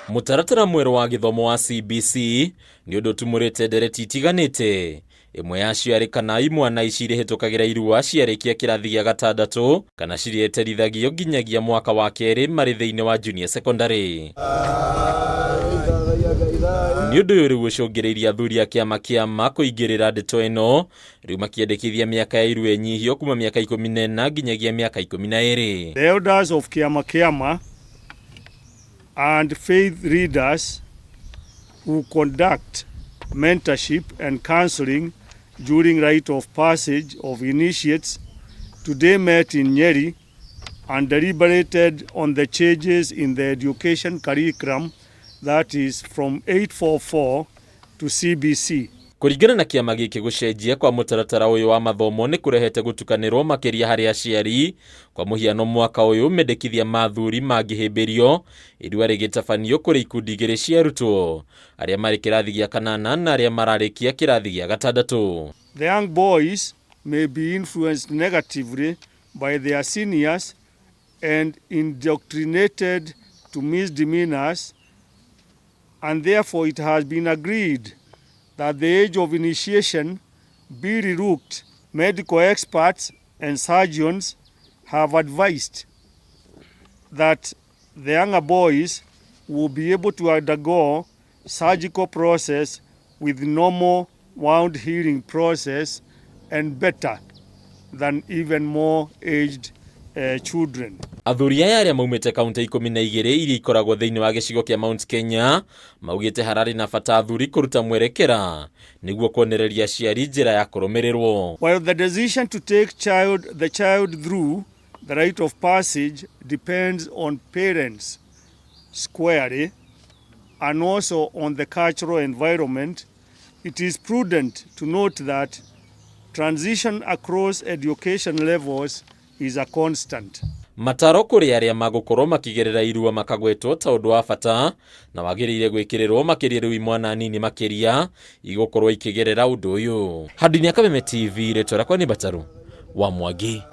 Mutaratara mweru wa githomo wa CBC ni undu tumurite Ndereti itiganite. Imwe ya ciarikana imwana iciri hitukagira irua ciarikia kirathi gia gatandatu kana cirieterithagio nginyagia mwaka wa keri mari thiini wa junior secondary. Ni undu uyu riu ucungireirie Athuuri a Kiama Kia Ma kuingirira ndeto ino riu makiendekithia miaka ya irua nyihio kuma miaka 14 nginyagia miaka 12. The elders of Kiama Kia Ma and faith leaders who conduct mentorship and counseling during rite of passage of initiates today met in Nyeri and deliberated on the changes in the education curriculum, that is from 844 to CBC. Kuringana na kiama giki gucenjia kwa mutaratara uyu wa mathomo ni kurehete gutukanirwo makiria hari aciari kwa muhiano mwaka uyu mendekithia ma Athuuri mangihimbirio irua rigitabanio kuri ikundi igiri cia arutwo aria mari kirathi gia kanana na aria mararikia kirathi gia gatandatu. The young boys may be influenced negatively by their seniors and indoctrinated to misdemeanors, and therefore it has been agreed that the age of initiation be relooked. Medical experts and surgeons have advised that the younger boys will be able to undergo surgical process with normal wound healing process and better than even more aged children. Athuuri aya aria maumite kaunti 12 iria ikoragwo thiini wa gicigo kia Mount Kenya maugite harari na bata Athuuri kuruta mwerekera niguo kuonereria aciari njira ya kurumirirwo. While the decision to take the child through the rite of passage depends on parents squarely and also on the cultural environment, it is prudent to note that transition across education levels is a constant. Mataro kuri aria magukorwo makigerera irua makagwetwo ta undu wa bata na wagiriire gwikirirwo makiria riu imwana nini makiria igukorwo ikigerera undu uyu. Handini ya Kameme TV retora kwa ni Bataru wa Mwagi.